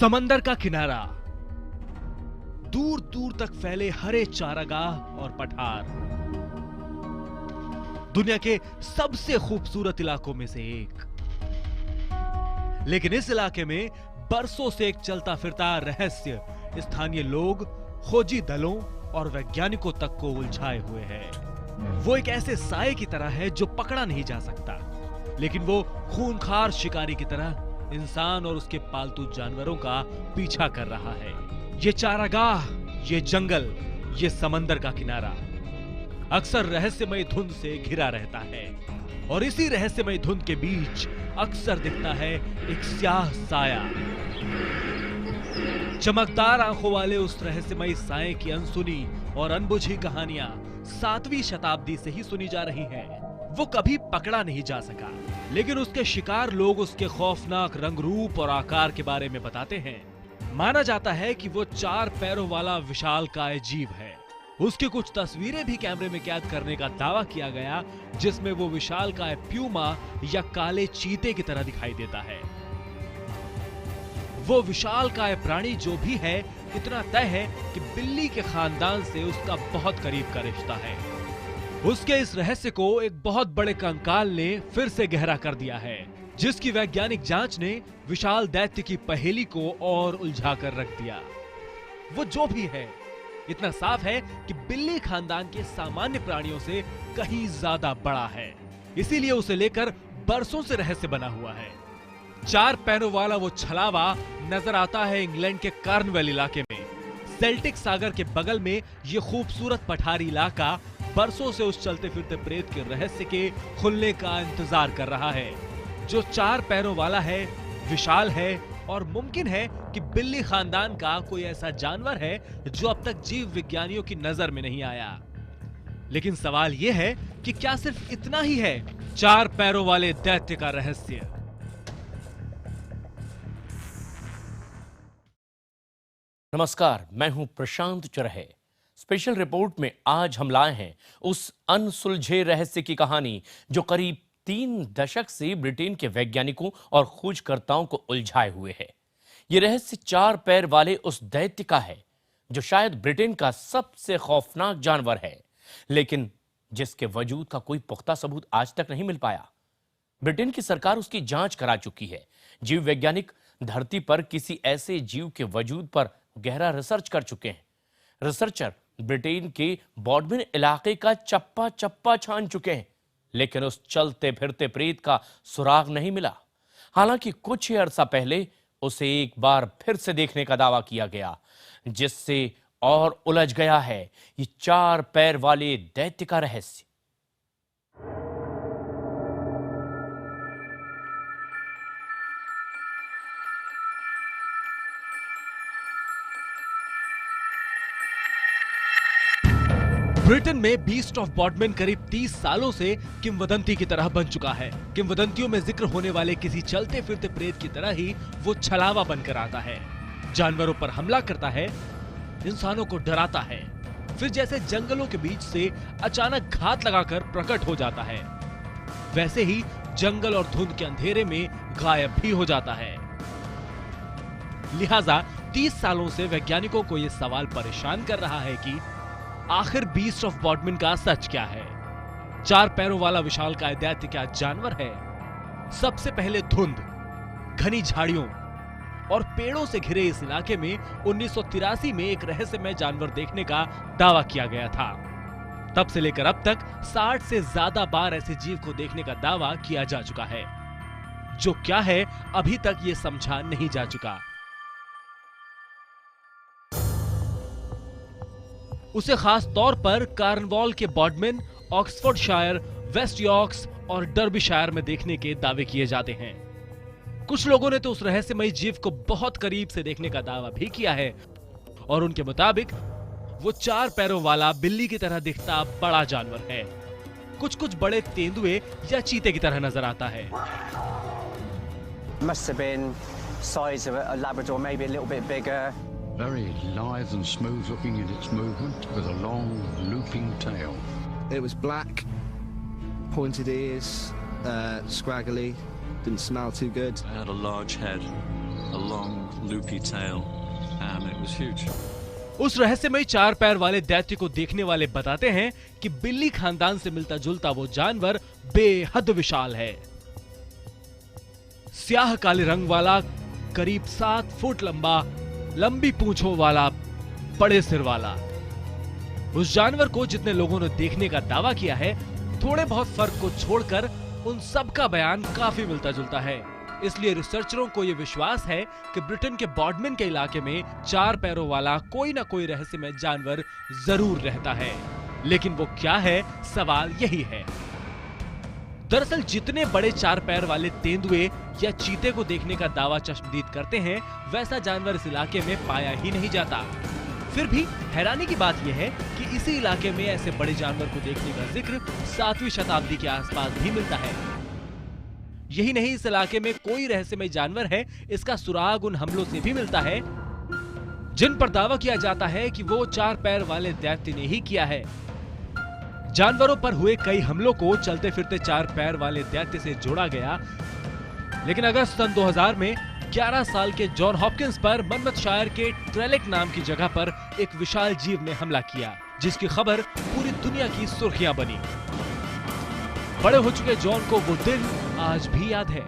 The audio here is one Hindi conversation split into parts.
समंदर का किनारा, दूर दूर तक फैले हरे चारागाह और पठार, दुनिया के सबसे खूबसूरत इलाकों में से एक। लेकिन इस इलाके में बरसों से एक चलता फिरता रहस्य स्थानीय लोग, खोजी दलों और वैज्ञानिकों तक को उलझाए हुए है। वो एक ऐसे साए की तरह है जो पकड़ा नहीं जा सकता, लेकिन वो खूंखार शिकारी की तरह इंसान और उसके पालतू जानवरों का पीछा कर रहा है। ये चारागाह, ये जंगल, ये समंदर का किनारा अक्सर रहस्यमय धुंध से घिरा रहता है, और इसी रहस्यमय धुंध के बीच अक्सर दिखता है एक स्याह साया। चमकदार आंखों वाले उस रहस्यमय साए की अनसुनी और अनबुझी कहानियां 7वीं शताब्दी से ही सुनी जा रही हैं। वो कभी पकड़ा नहीं जा सका, लेकिन उसके शिकार लोग उसके खौफनाक रंग रूप और आकार के बारे में बताते हैं। माना जाता है कि वो 4 पैरों वाला विशालकाय जीव है। उसकी कुछ तस्वीरें भी कैमरे में कैद करने का दावा किया गया, जिसमें वो विशालकाय प्यूमा या काले चीते की तरह दिखाई देता है। वो विशालकाय प्राणी जो भी है, इतना तय है कि बिल्ली के खानदान से उसका बहुत करीब का रिश्ता है। उसके इस रहस्य को एक बहुत बड़े कंकाल ने फिर से गहरा कर दिया है, जिसकी वैज्ञानिक जांच ने विशाल दैत्य की पहेली को और उलझा कर रख दिया। वो जो भी है, इतना साफ है कि बिल्ली खानदान के सामान्य प्राणियों से कहीं ज्यादा बड़ा है। इसीलिए उसे लेकर बरसों से रहस्य बना हुआ है। 4 पैरों वाला वो छलावा नजर आता है इंग्लैंड के कार्नवेल इलाके में। सेल्टिक सागर के बगल में ये खूबसूरत पठारी इलाका बरसों से उस चलते फिरते प्रेत के रहस्य के खुलने का इंतजार कर रहा है, जो 4 पैरों वाला है, विशाल है, और मुमकिन है कि बिल्ली खानदान का कोई ऐसा जानवर है जो अब तक जीव विज्ञानियों की नजर में नहीं आया। लेकिन सवाल यह है कि क्या सिर्फ इतना ही है 4 पैरों वाले दैत्य का रहस्य? नमस्कार, मैं हूं प्रशांत चरहे। स्पेशल रिपोर्ट में आज हम लाए हैं उस अनसुलझे रहस्य की कहानी जो करीब 3 दशक से ब्रिटेन के वैज्ञानिकों और खोजकर्ताओं को उलझाए हुए है। यह रहस्य 4 पैर वाले उस दैत्य का है जो शायद ब्रिटेन का सबसे खौफनाक जानवर है, लेकिन जिसके वजूद का कोई पुख्ता सबूत आज तक नहीं मिल पाया। ब्रिटेन की सरकार उसकी जांच करा चुकी है। जीव वैज्ञानिक धरती पर किसी ऐसे जीव के वजूद पर गहरा रिसर्च कर चुके हैं। रिसर्चर ब्रिटेन के बॉडमिन इलाके का चप्पा चप्पा छान चुके हैं, लेकिन उस चलते फिरते प्रेत का सुराग नहीं मिला। हालांकि कुछ ही अरसा पहले उसे एक बार फिर से देखने का दावा किया गया, जिससे और उलझ गया है ये 4 पैर वाले दैत्य का रहस्य। ब्रिटेन में बीस्ट ऑफ बॉडमेन करीब 30 सालों से किंवदंती की तरह बन चुका है। किंवदंतियों में जिक्र होने वाले किसी चलते फिरते प्रेत की तरह ही वो छलावा बनकर आता है, जानवरों पर हमला करता है, इंसानों को डराता है, फिर जैसे जंगलों के बीच से अचानक घात लगाकर प्रकट हो जाता है, वैसे ही जंगल और धुंध के अंधेरे में गायब भी हो जाता है। लिहाजा 30 सालों से वैज्ञानिकों को यह सवाल परेशान कर रहा है कि आखिर बीस्ट ऑफ बॉडमिन का सच क्या है? 4 पैरों वाला विशालकाय दैत्य क्या जानवर है? सबसे पहले धुंध, घनी झाड़ियों और पेड़ों से घिरे इस इलाके में 1983 में एक रहस्यमय जानवर देखने का दावा किया गया था। तब से लेकर अब तक 60 से ज्यादा बार ऐसे जीव को देखने का दावा किया जा चुका है। जो क्या है, अभी तक ये समझा नहीं जा चुका। उसे खास तौर पर कार्नवाल के बॉडमेन, ऑक्सफोर्डशायर, वेस्ट यॉर्क्स और डर्बीशायर में देखने के दावे किए जाते हैं। कुछ लोगों ने तो उस रहस्यमय जीव को बहुत करीब से देखने का दावा भी किया है, और उनके मुताबिक वो 4 पैरों वाला बिल्ली की तरह दिखता बड़ा जानवर है। कुछ बड़े तेंदुए या चीते की तरह नजर आता है। Must have been size of a Labrador, maybe a little bit bigger. Very lithe and smooth looking in its movement, with a long looping tail. It was black, pointed ears, scraggly, didn't smell too good. It had a large head. a long, loopy tail, and it was huge. उस रहस्यमयी 4 पैर वाले दैत्य को देखने वाले बताते हैं कि बिल्ली खानदान से मिलता जुलता वो जानवर बेहद विशाल है। स्याह काले रंग वाला, करीब 7 फुट लंबा, लंबी पूंछों वाला, बड़े सिर वाला। उस जानवर को जितने लोगों ने देखने का दावा किया है, थोड़े बहुत फर्क को छोड़कर उन सब का बयान काफी मिलता जुलता है। इसलिए रिसर्चरों को यह विश्वास है कि ब्रिटेन के बॉडमिन के इलाके में 4 पैरों वाला कोई ना कोई रहस्यमय जानवर जरूर रहता है। लेकिन वो क्या है, सवाल यही है। दरअसल जितने बड़े 4 पैर वाले तेंदुए या चीते को देखने का दावा चश्मदीद करते हैं, वैसा जानवर इस इलाके में पाया ही नहीं जाता। फिर भी हैरानी की बात यह है कि इसी इलाके में ऐसे बड़े जानवर को देखने का जिक्र 7वीं शताब्दी के आसपास भी मिलता है। यही नहीं, इस इलाके में कोई रहस्यमय जानवर है, इसका सुराग उन हमलों से भी मिलता है जिन पर दावा किया जाता है कि वो 4 पैर वाले दैत्य ने ही किया है। जानवरों पर हुए कई हमलों को चलते फिरते 4 पैर वाले दैत्य से जोड़ा गया, लेकिन अगस्त सन 2000 में 11 साल के जॉन हॉपकिंस पर मन्मथशायर के ट्रेलेक नाम की जगह पर एक विशाल जीव ने हमला किया, जिसकी खबर पूरी दुनिया की सुर्खियां बनी। बड़े हो चुके जॉन को वो दिन आज भी याद है।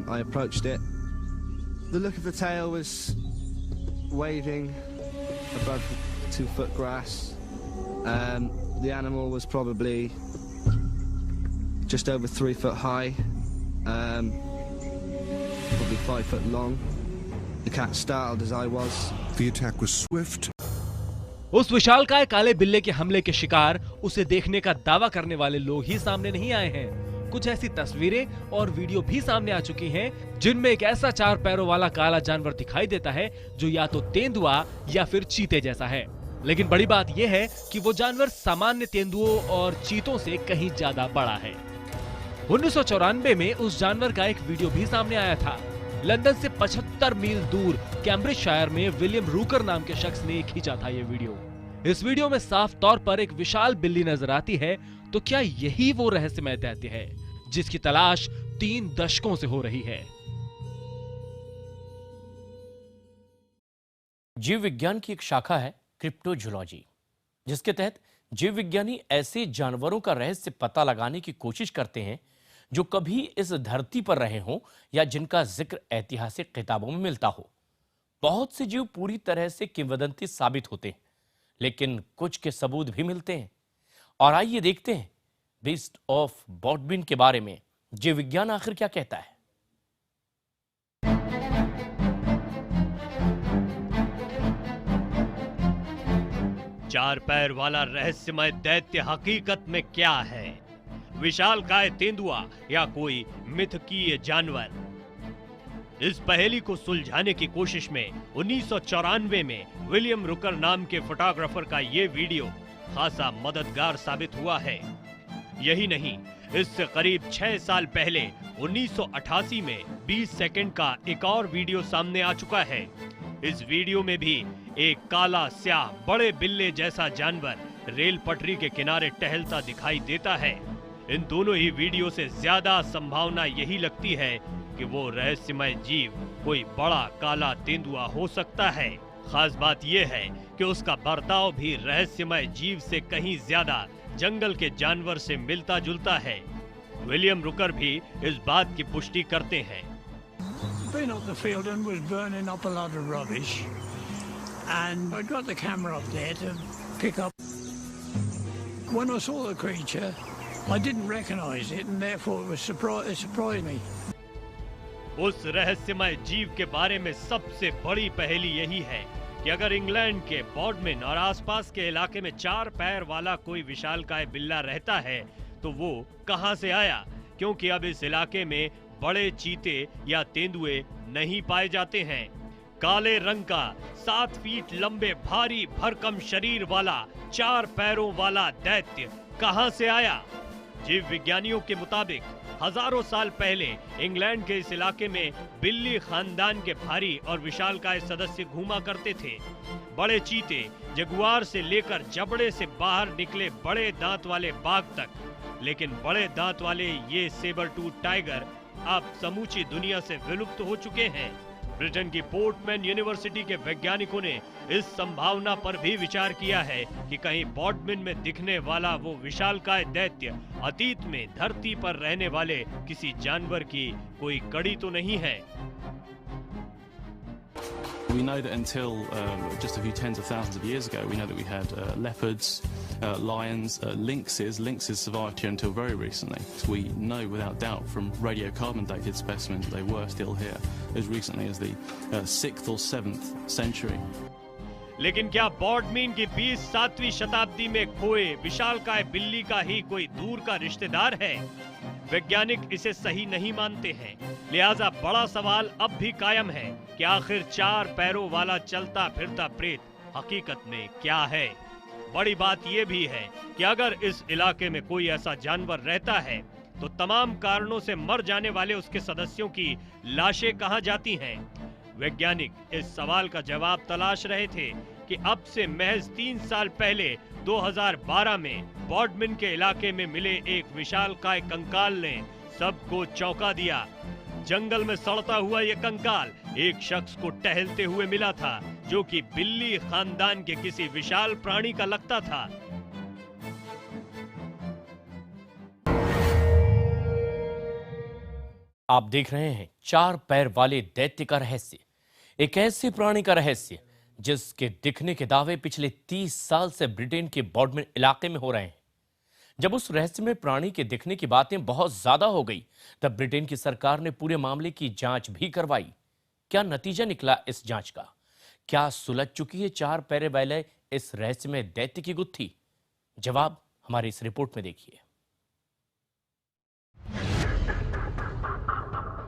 I approached it. The look of the tail was waving above the 2-foot grass. The animal was probably just over 3 foot high, probably 5 foot long. The cat startled as I was. The attack was swift. उस विशालकाय काले बिल्ले के हमले के शिकार उसे देखने का दावा करने वाले लोग ही सामने नहीं आए हैं। कुछ ऐसी तस्वीरें और वीडियो भी सामने आ चुकी हैं जिनमें एक ऐसा 4 पैरों वाला काला जानवर दिखाई देता है जो या तो तेंदुआ या फिर चीते जैसा है। लेकिन बड़ी बात यह है कि वो जानवर सामान्य तेंदुओं और चीतों से कहीं ज्यादा बड़ा है। 1994 में उस जानवर का एक वीडियो भी सामने आया था। लंदन से 75 मील दूर कैम्ब्रिजशायर में विलियम रूकर नाम के शख्स ने खींचा था ये वीडियो। इस वीडियो में साफ तौर पर एक विशाल बिल्ली नजर आती है। तो क्या यही वो रहस्यमय दैत्य है जिसकी तलाश 3 दशकों से हो रही है? जीव विज्ञान की एक शाखा है क्रिप्टोजूलॉजी, जिसके तहत जीव विज्ञानी ऐसे जानवरों का रहस्य पता लगाने की कोशिश करते हैं जो कभी इस धरती पर रहे हों या जिनका जिक्र ऐतिहासिक किताबों में मिलता हो। बहुत से जीव पूरी तरह से किंवदंती साबित होते हैं, लेकिन कुछ के सबूत भी मिलते हैं। और आइए देखते हैं बीस्ट ऑफ बॉडमिन के बारे में जीव विज्ञान आखिर क्या कहता है। चार पैर वाला रहस्यमय दैत्य हकीकत में क्या है? विशालकाय तेंदुआ या कोई मिथकीय जानवर? इस पहेली को सुलझाने की कोशिश में 1994 में विलियम रुकर नाम के फोटोग्राफर का ये वीडियो खासा मददगार साबित हुआ है। यही नहीं, इससे करीब 6 साल पहले 1988 में 20 सेकंड का एक और वीडियो सामने आ चुका है। इस वीडियो में भी एक काला स्याह बड़े बिल्ले जैसा जानवर रेल पटरी के किनारे टहलता दिखाई देता है। इन दोनों ही वीडियो से ज्यादा संभावना यही लगती है कि वो रहस्यमय जीव कोई बड़ा काला तेंदुआ हो सकता है। खास बात यह है कि उसका बर्ताव भी रहस्यमय जीव से कहीं ज्यादा जंगल के जानवर से मिलता जुलता है। विलियम रुकर भी इस बात की पुष्टि करते हैं। Been up the field and was burning up a lot of rubbish, and I got the camera up there to pick up. When I saw the creature, I didn't recognize it, and therefore it surprised me. उस रहस्यमय जीव के बारे में सबसे बड़ी पहेली यही है कि अगर इंग्लैंड के बॉडमिन और आसपास के इलाके में 4 पैर वाला कोई विशालकाय बिल्ला रहता है तो वो कहां से आया, क्योंकि अब इस इलाके में बड़े चीते या तेंदुए नहीं पाए जाते हैं। काले रंग का 7 फीट लंबे भारी भरकम शरीर वाला 4 पैरों वाला दैत्य कहां से आया? जीव विज्ञानियों के मुताबिक हजारों साल पहले इंग्लैंड के इस इलाके में बिल्ली खानदान के भारी और विशालकाय सदस्य घूमा करते थे। बड़े चीते, जगुआर से लेकर जबड़े से बाहर निकले बड़े दांत वाले बाघ तक। लेकिन बड़े दांत वाले ये सेबर टूथ टाइगर अब समूची दुनिया से विलुप्त हो चुके हैं। ब्रिटेन की पोर्टमैन यूनिवर्सिटी के वैज्ञानिकों ने इस संभावना पर भी विचार किया है कि कहीं बॉडमिन में दिखने वाला वो विशालकाय दैत्य अतीत में धरती पर रहने वाले किसी जानवर की कोई कड़ी तो नहीं है। We know that until just a few tens of thousands of years ago, we know that we had leopards, lions, lynxes. Lynxes survived here until very recently. We know without doubt from radiocarbon dated specimens that they were still here as recently as the 6th or 7th century. लेकिन क्या बॉडमीन की 20-7वीं शताब्दी में खोए विशालकाय बिल्ली का ही कोई दूर का रिश्तेदार है? वैज्ञानिक इसे सही नहीं मानते हैं, लिहाजा बड़ा सवाल अब भी कायम है कि आखिर 4 पैरों वाला चलता फिरता प्रेत हकीकत में क्या है। बड़ी बात यह भी है कि अगर इस इलाके में कोई ऐसा जानवर रहता है तो तमाम कारणों से मर जाने वाले उसके सदस्यों की लाशें कहां जाती हैं? वैज्ञानिक इस सवाल का जवाब तलाश रहे थे कि अब से महज 3 साल पहले 2012 में बॉडमिन के इलाके में मिले एक विशालकाय कंकाल ने सबको चौंका दिया। जंगल में सड़ता हुआ यह कंकाल एक शख्स को टहलते हुए मिला था, जो कि बिल्ली खानदान के किसी विशाल प्राणी का लगता था। आप देख रहे हैं 4 पैर वाले दैत्य का रहस्य, एक ऐसे प्राणी का रहस्य जिसके दिखने के दावे पिछले 30 साल से ब्रिटेन के बॉडमिन इलाके में हो रहे हैं। जब उस रहस्यमय प्राणी के दिखने की बातें बहुत ज्यादा हो गई, तब ब्रिटेन की सरकार ने पूरे मामले की जांच भी करवाई। क्या नतीजा निकला इस जांच का? क्या सुलझ चुकी है 4 पैर वाले इस रहस्यमय दैत्य की गुत्थी? जवाब हमारी इस रिपोर्ट में देखिए।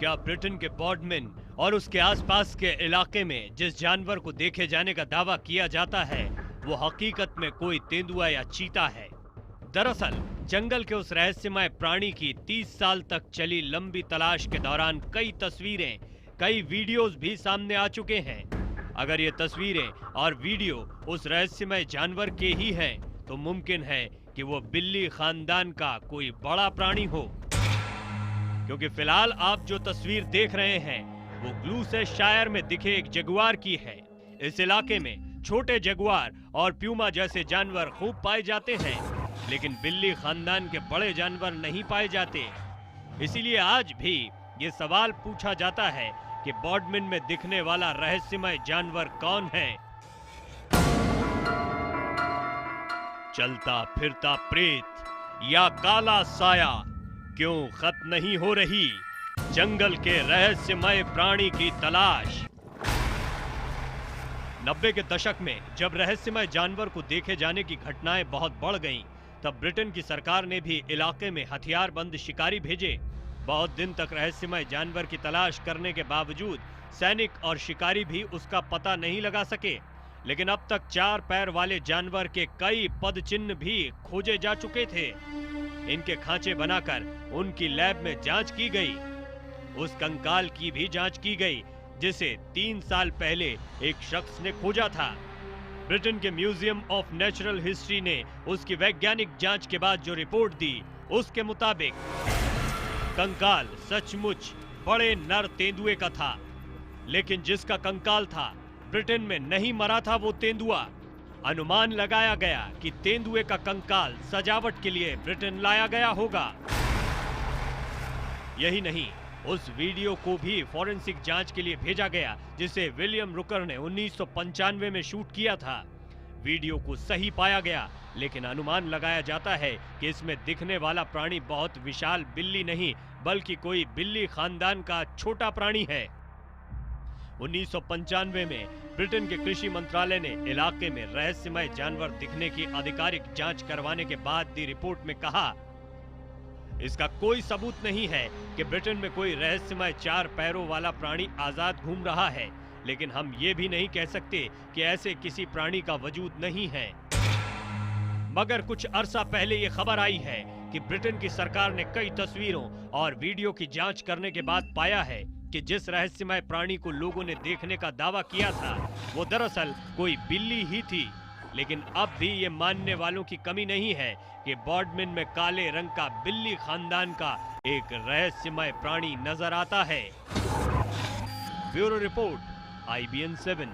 क्या ब्रिटेन के बॉडमिन और उसके आसपास के इलाके में जिस जानवर को देखे जाने का दावा किया जाता है वो हकीकत में कोई तेंदुआ या चीता है? दरअसल जंगल के उस रहस्यमय प्राणी की 30 साल तक चली लंबी तलाश के दौरान कई तस्वीरें, कई वीडियोस भी सामने आ चुके हैं। अगर ये तस्वीरें और वीडियो उस रहस्यमय जानवर के ही हैं, तो मुमकिन है कि वो बिल्ली खानदान का कोई बड़ा प्राणी हो, क्योंकि फिलहाल आप जो तस्वीर देख रहे हैं वो ग्लूसेस्टरशायर में दिखे एक जगुआर की है। इस इलाके में छोटे जगुआर और प्यूमा जैसे जानवर खूब पाए जाते हैं, लेकिन बिल्ली खानदान के बड़े जानवर नहीं पाए जाते। इसीलिए आज भी ये सवाल पूछा जाता है कि बॉडमिन में दिखने वाला रहस्यमय जानवर कौन है? चलता फिरता प्रेत या काला साया? क्यों खत्म नहीं हो रही जंगल के रहस्यमय प्राणी की तलाश? 90 के दशक में जब रहस्यमय जानवर को देखे जाने की घटनाएं बहुत बढ़ गईं, तब ब्रिटेन की सरकार ने भी इलाके में हथियारबंद शिकारी भेजे। बहुत दिन तक रहस्यमय जानवर की तलाश करने के बावजूद सैनिक और शिकारी भी उसका पता नहीं लगा सके। लेकिन अब तक 4 पैर वाले जानवर के कई पदचिन्ह भी खोजे जा चुके थे। इनके खांचे बनाकर उनकी लैब में जांच की गई। उस कंकाल की भी जांच की गई जिसे 3 साल पहले एक शख्स ने खोजा था। ब्रिटेन के म्यूजियम ऑफ नेचुरल हिस्ट्री ने उसकी वैज्ञानिक जांच के बाद जो रिपोर्ट दी, उसके मुताबिक कंकाल सचमुच बड़े नर तेंदुए का था। लेकिन जिसका कंकाल था, ब्रिटेन में नहीं मरा था वो तेंदुआ। अनुमान लगाया गया कि तेंदुए का कंकाल सजावट के लिए ब्रिटेन लाया गया होगा। यही नहीं, उस वीडियो को भी फॉरेंसिक जांच के लिए भेजा गया जिसे विलियम रुकर ने 1995 में शूट किया था। वीडियो को सही पाया गया, लेकिन अनुमान लगाया जाता है कि इसमें दिखने वाला प्राणी बहुत विशाल बिल्ली नहीं, बल्कि कोई बिल्ली खानदान का छोटा प्राणी है। 1995 में ब्रिटेन के कृषि मंत्रालय ने इलाके में रहस्यमय जानवर दिखने की आधिकारिक जांच करवाने के बाद दी रिपोर्ट में कहा, इसका कोई सबूत नहीं है कि ब्रिटेन में कोई रहस्यमय 4 पैरों वाला प्राणी आजाद घूम रहा है, लेकिन हम ये भी नहीं कह सकते कि ऐसे किसी प्राणी का वजूद नहीं है। मगर कुछ अरसा पहले ये खबर आई है कि ब्रिटेन की सरकार ने कई तस्वीरों और वीडियो की जांच करने के बाद पाया है कि जिस रहस्यमय प्राणी को लोगों ने देखने का दावा किया था वो दरअसल कोई बिल्ली ही थी। लेकिन अब भी ये मानने वालों की कमी नहीं है कि बॉडमिन में काले रंग का बिल्ली खानदान का एक रहस्यमय प्राणी नजर आता है। Bureau report IBN 7।